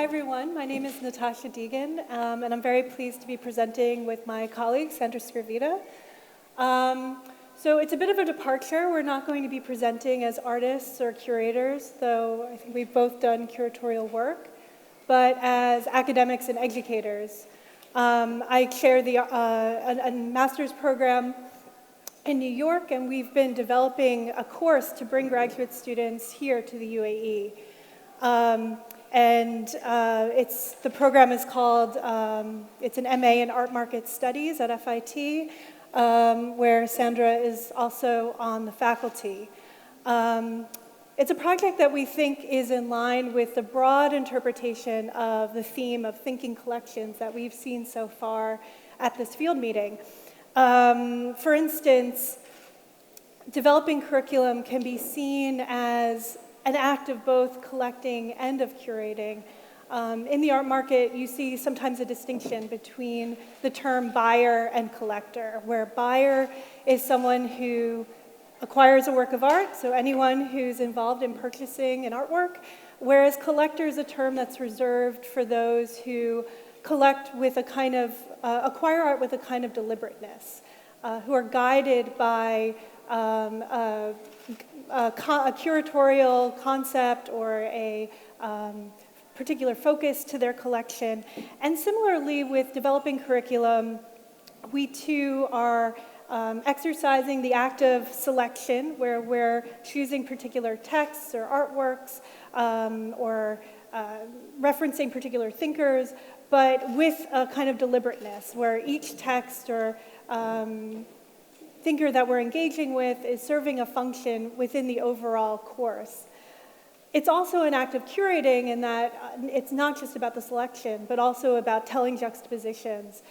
Hi everyone, my name is Natasha Degen, and I'm very pleased to be presenting with my colleague, Sandra Skurvida. So it's a bit of a departure. We're not going to be presenting as artists or curators, though I think we've both done curatorial work, but as academics and educators. I chair a master's program in New York, and we've been developing a course to bring graduate students here to the UAE. The program is called, it's an MA in Art Market Studies at FIT, where Sandra is also on the faculty. It's a project that we think is in line with the broad interpretation of the theme of thinking collections that we've seen so far at this field meeting. For instance, developing curriculum can be seen as an act of both collecting and of curating. In the art market, you see sometimes a distinction between the term buyer and collector, where buyer is someone who acquires a work of art, so anyone who's involved in purchasing an artwork, whereas collector is a term that's reserved for those who collect with a kind of, acquire art with a kind of deliberateness, who are guided by a curatorial concept or a particular focus to their collection. And similarly, with developing curriculum, we too are exercising the act of selection, where we're choosing particular texts or artworks or referencing particular thinkers, but with a kind of deliberateness, where each text or thinker that we're engaging with is serving a function within the overall course. It's also an act of curating in that it's not just about the selection, but also about telling juxtapositions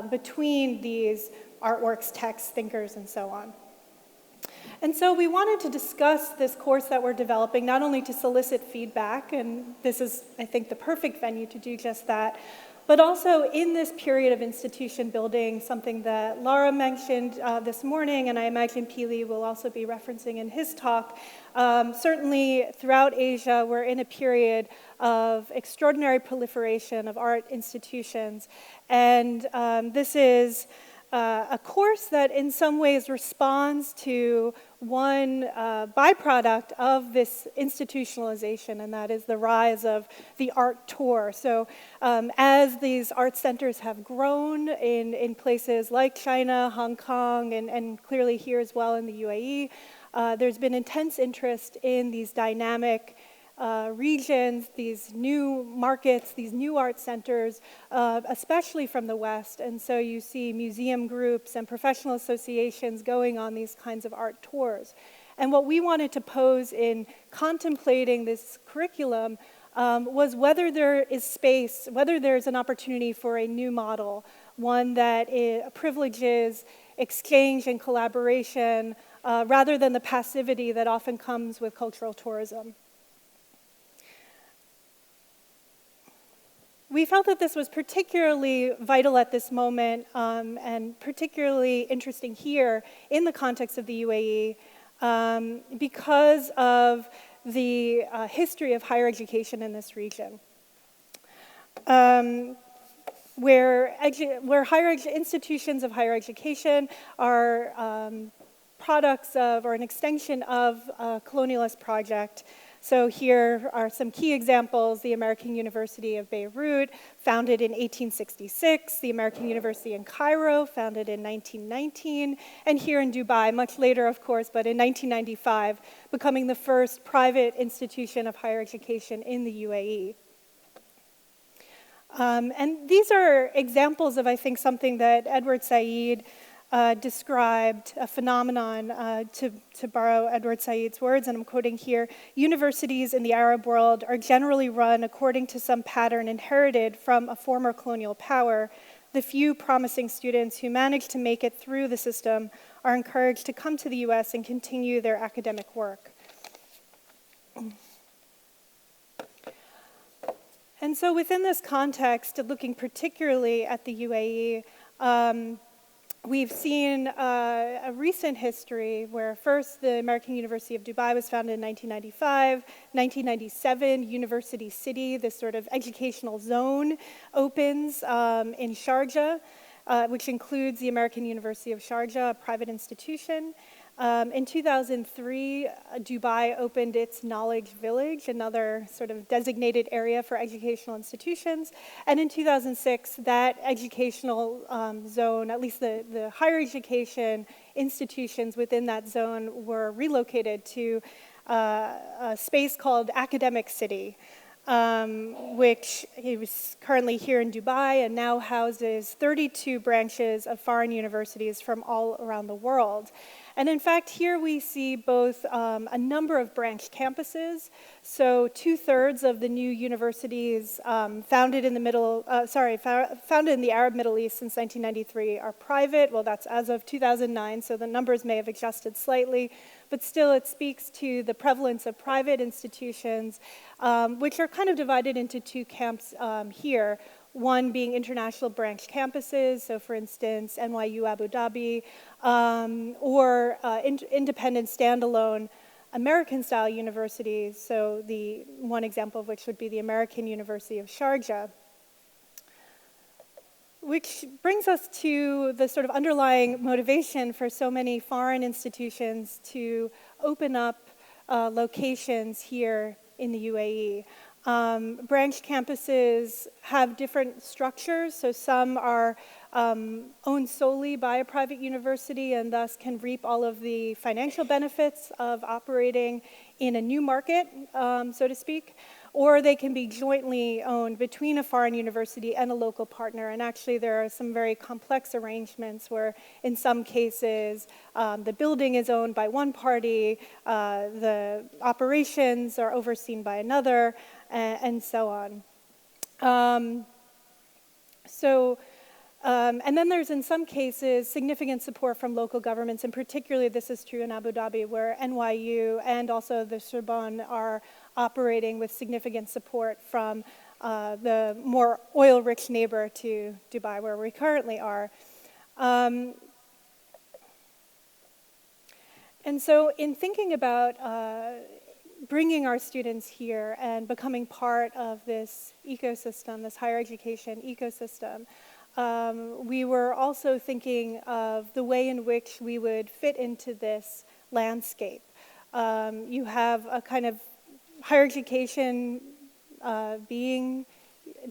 between these artworks, texts, thinkers, and so on. And so we wanted to discuss this course that we're developing, not only to solicit feedback, and this is, I think, the perfect venue to do just that, but also in this period of institution building, something that Laura mentioned this morning, and I imagine Pili will also be referencing in his talk. Certainly throughout Asia, we're in a period of extraordinary proliferation of art institutions, and this is a course that in some ways responds to one byproduct of this institutionalization, and that is the rise of the art tour. So as these art centers have grown in places like China, Hong Kong, and clearly here as well in the UAE, there's been intense interest in these dynamic regions, these new markets, these new art centers, especially from the West. And so you see museum groups and professional associations going on these kinds of art tours. And what we wanted to pose in contemplating this curriculum was whether there is space, whether there's an opportunity for a new model, one that privileges exchange and collaboration rather than the passivity that often comes with cultural tourism. We felt that this was particularly vital at this moment and particularly interesting here in the context of the UAE because of the history of higher education in this region, where institutions of higher education are products of or an extension of a colonialist project. So here are some key examples: the American University of Beirut, founded in 1866, the American University in Cairo, founded in 1919, and here in Dubai, much later, of course, but in 1995, becoming the first private institution of higher education in the UAE. And these are examples of, I think, something that Edward Said described, a phenomenon, to borrow Edward Said's words, and I'm quoting here: "Universities in the Arab world are generally run according to some pattern inherited from a former colonial power. The few promising students who manage to make it through the system are encouraged to come to the US and continue their academic work." And so within this context, looking particularly at the UAE, we've seen a recent history where first the American University of Dubai was founded in 1995, 1997, University City, this sort of educational zone, opens in Sharjah, which includes the American University of Sharjah, a private institution. In 2003, Dubai opened its Knowledge Village, another sort of designated area for educational institutions. And in 2006, that educational zone, at least the higher education institutions within that zone, were relocated to a space called Academic City, which is currently here in Dubai and now houses 32 branches of foreign universities from all around the world. And in fact, here we see both a number of branch campuses. So 2/3 of the new universities founded in the Arab Middle East since 1993 are private. Well, that's as of 2009, so the numbers may have adjusted slightly, but still it speaks to the prevalence of private institutions, which are kind of divided into two camps here. One being international branch campuses, so for instance, NYU Abu Dhabi, or independent standalone American-style universities, so the one example of which would be the American University of Sharjah. Which brings us to the sort of underlying motivation for so many foreign institutions to open up locations here in the UAE. Branch campuses have different structures, so some are owned solely by a private university and thus can reap all of the financial benefits of operating in a new market, so to speak, or they can be jointly owned between a foreign university and a local partner. And actually there are some very complex arrangements where in some cases the building is owned by one party, the operations are overseen by another, and so on. And then there's, in some cases, significant support from local governments, and particularly this is true in Abu Dhabi, where NYU and also the Sorbonne are operating with significant support from the more oil-rich neighbor to Dubai, where we currently are. And so in thinking about bringing our students here and becoming part of this ecosystem, this higher education ecosystem, we were also thinking of the way in which we would fit into this landscape. You have a kind of higher education being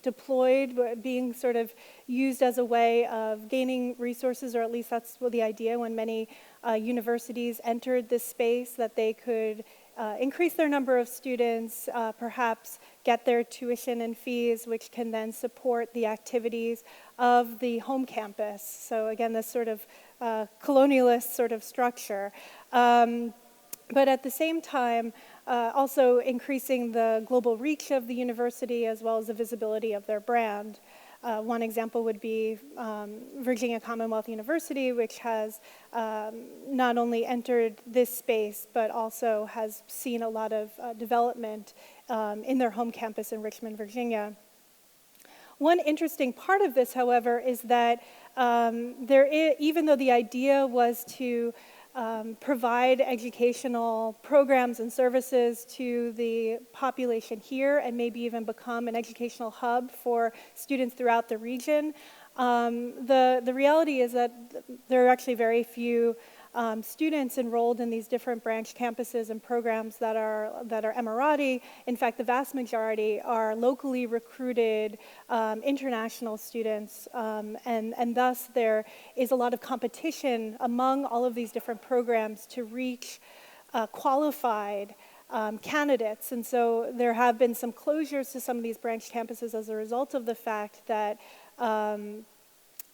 deployed, being sort of used as a way of gaining resources, or at least that's the idea when many universities entered this space, that they could increase their number of students, perhaps get their tuition and fees, which can then support the activities of the home campus. So again, this sort of colonialist sort of structure. But at the same time, also increasing the global reach of the university as well as the visibility of their brand. One example would be Virginia Commonwealth University, which has not only entered this space, but also has seen a lot of development in their home campus in Richmond, Virginia. One interesting part of this, however, is that even though the idea was to provide educational programs and services to the population here and maybe even become an educational hub for students throughout the region, the reality is that there are actually very few students enrolled in these different branch campuses and programs that are Emirati. In fact, the vast majority are locally recruited international students, and thus there is a lot of competition among all of these different programs to reach qualified candidates. And so there have been some closures to some of these branch campuses as a result of the fact that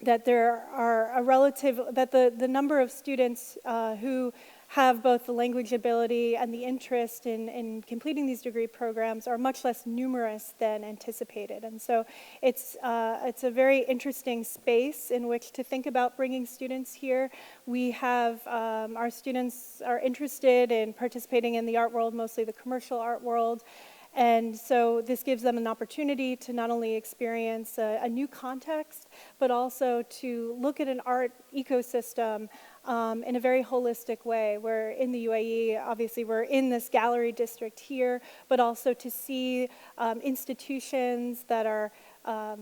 that there are the number of students who have both the language ability and the interest in completing these degree programs are much less numerous than anticipated. And so it's a very interesting space in which to think about bringing students here. We have, our students are interested in participating in the art world, mostly the commercial art world. And so this gives them an opportunity to not only experience a new context, but also to look at an art ecosystem in a very holistic way. Where in the UAE, obviously we're in this gallery district here, but also to see institutions that are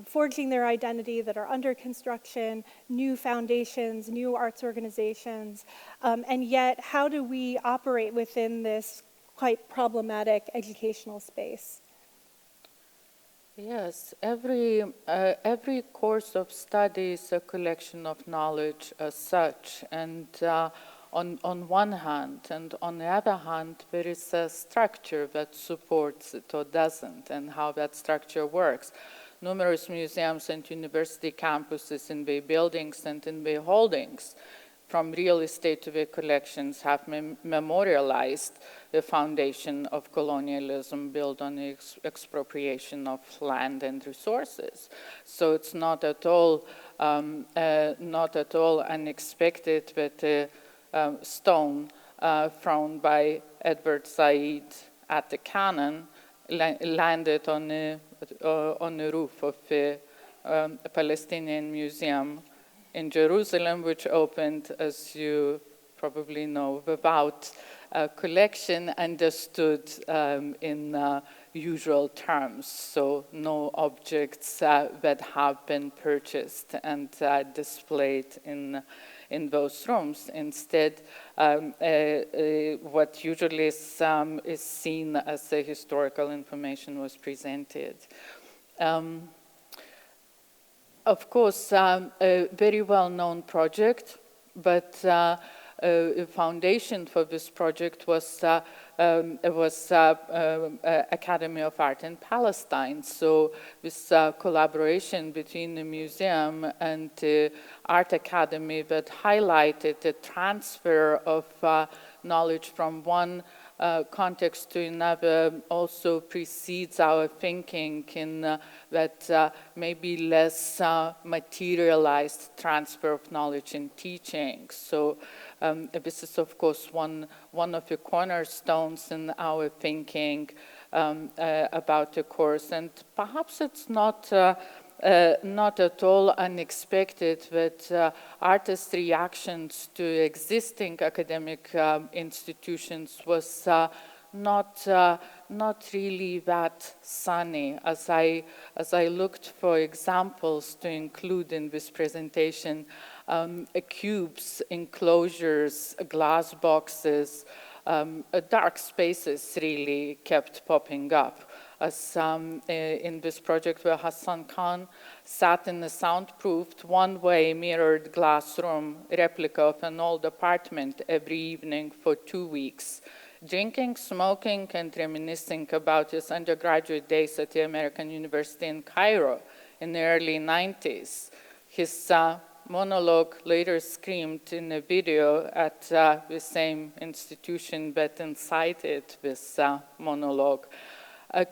forging their identity, that are under construction, new foundations, new arts organizations, and yet how do we operate within this quite problematic educational space? Yes, every course of study is a collection of knowledge as such, and on one hand, and on the other hand, there is a structure that supports it or doesn't, and how that structure works. Numerous museums and university campuses in their buildings and in their holdings, from real estate to their collections, have memorialized the foundation of colonialism built on the expropriation of land and resources. So it's not at all unexpected that a stone thrown by Edward Said at the Canon landed on the roof of a Palestinian museum in Jerusalem, which opened, as you probably know, without a collection understood in usual terms. So no objects that have been purchased and displayed in those rooms. Instead, what usually is seen as a historical information was presented. Of course, a very well-known project, but a foundation for this project was Academy of Art in Palestine. So this collaboration between the museum and the Art Academy that highlighted the transfer of knowledge from one context to another also precedes our thinking in that maybe less materialized transfer of knowledge in teaching. So this is, of course, one of the cornerstones in our thinking about the course. And perhaps it's not at all unexpected that artists' reactions to existing academic institutions was not really that sunny. As I looked for examples to include in this presentation, cubes, enclosures, glass boxes, dark spaces really kept popping up. As in this project where Hassan Khan sat in a soundproofed, one-way mirrored glass room replica of an old apartment every evening for 2 weeks, drinking, smoking, and reminiscing about his undergraduate days at the American University in Cairo in the early 90s. His monologue later screamed in a video at the same institution that incited this monologue.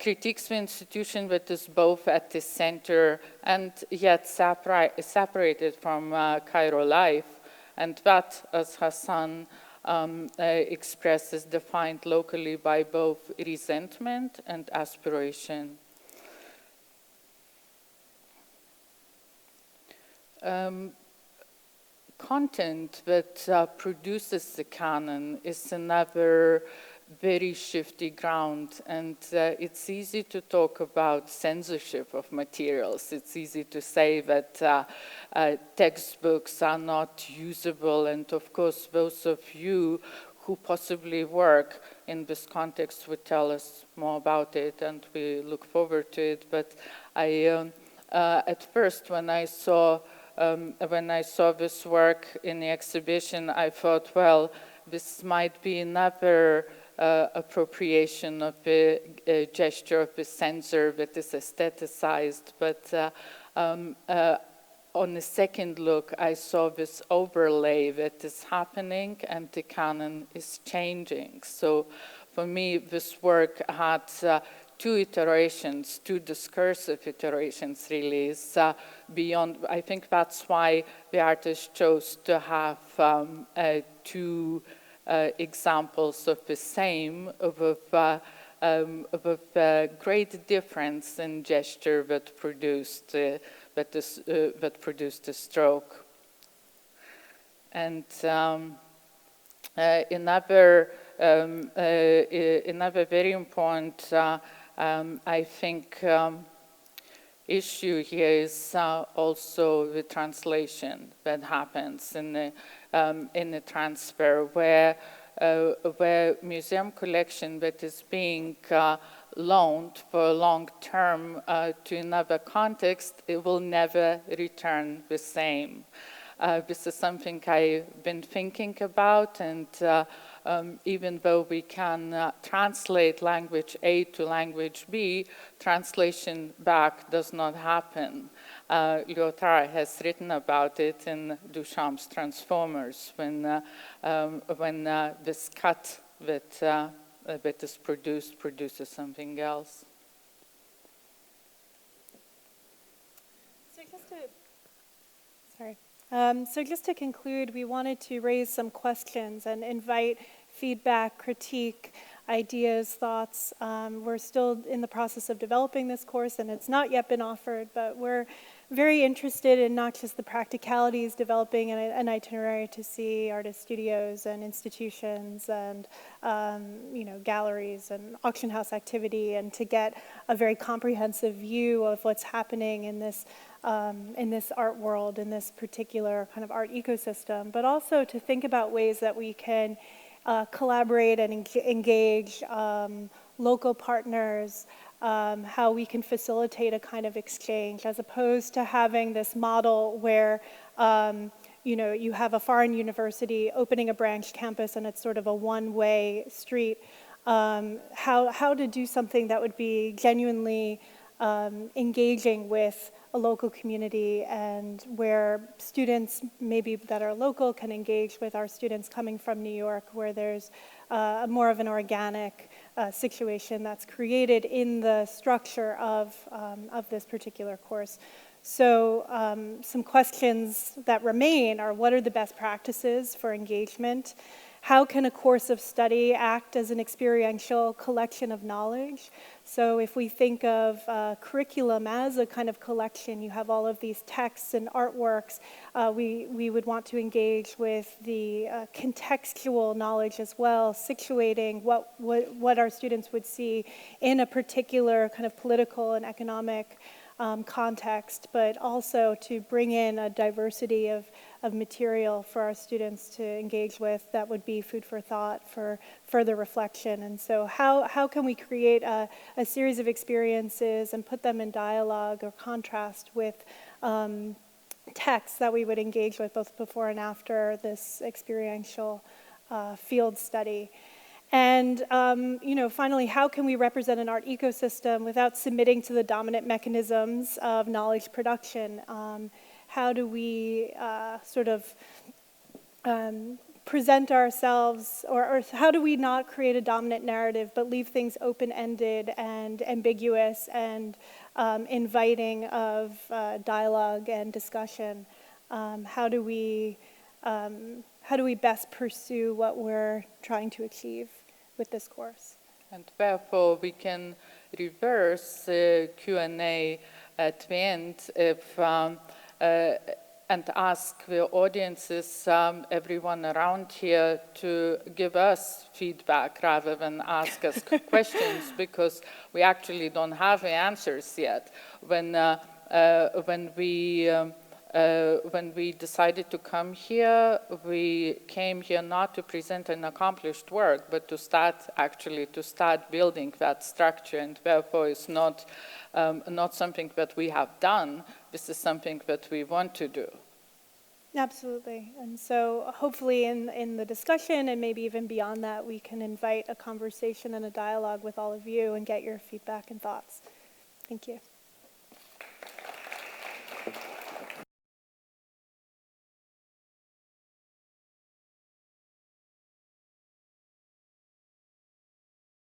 Critiques the institution that is both at the center and yet separated from Cairo life, and that, as Hassan expresses, defined locally by both resentment and aspiration. Content that produces the canon is another very shifty ground, and it's easy to talk about censorship of materials. It's easy to say that textbooks are not usable, and of course those of you who possibly work in this context would tell us more about it, and we look forward to it. But I, at first, when I saw this work in the exhibition, I thought, well, this might be another appropriation of a gesture of a censor that is aestheticized. But on the second look, I saw this overlay that is happening and the canon is changing. So for me, this work had two iterations, two discursive iterations really. Is beyond, I think that's why the artist chose to have two examples of the same, with great difference in gesture that produced a stroke. And another very important, I think, issue here is also the translation that happens in the transfer, where museum collection that is being loaned for a long term to another context, it will never return the same. This is something I've been thinking about, and even though we can translate language A to language B, translation back does not happen. Lyotard has written about it in Duchamp's Transformers, when this cut that is produced produces something else. So just to conclude, we wanted to raise some questions and invite feedback, critique, ideas, thoughts. We're still in the process of developing this course, and it's not yet been offered, but we're very interested in not just the practicalities, developing an itinerary to see artist studios and institutions and galleries and auction house activity, and to get a very comprehensive view of what's happening in this art world, in this particular kind of art ecosystem, but also to think about ways that we can collaborate and engage local partners, how we can facilitate a kind of exchange, as opposed to having this model where you have a foreign university opening a branch campus and it's sort of a one-way street. How to do something that would be genuinely engaging with a local community, and where students maybe that are local can engage with our students coming from New York, where there's more of an organic situation that's created in the structure of this particular course. So some questions that remain are: what are the best practices for engagement? How can a course of study act as an experiential collection of knowledge? So if we think of curriculum as a kind of collection, you have all of these texts and artworks. We would want to engage with the contextual knowledge as well, situating what our students would see in a particular kind of political and economic context, but also to bring in a diversity of material for our students to engage with that would be food for thought, for further reflection. And so how can we create a series of experiences and put them in dialogue or contrast with texts that we would engage with both before and after this experiential field study? And finally, how can we represent an art ecosystem without submitting to the dominant mechanisms of knowledge production? How do we present ourselves, or how do we not create a dominant narrative but leave things open-ended and ambiguous and inviting of dialogue and discussion? How do we best pursue what we're trying to achieve with this course? And therefore, we can reverse Q&A at the end and ask the audiences, everyone around here, to give us feedback rather than ask us questions, because we actually don't have the answers yet. When we decided to come here, we came here not to present an accomplished work, but to start building that structure, and therefore it's not something that we have done. This is something that we want to do. Absolutely. And so hopefully in the discussion, and maybe even beyond that, we can invite a conversation and a dialogue with all of you and get your feedback and thoughts. Thank you.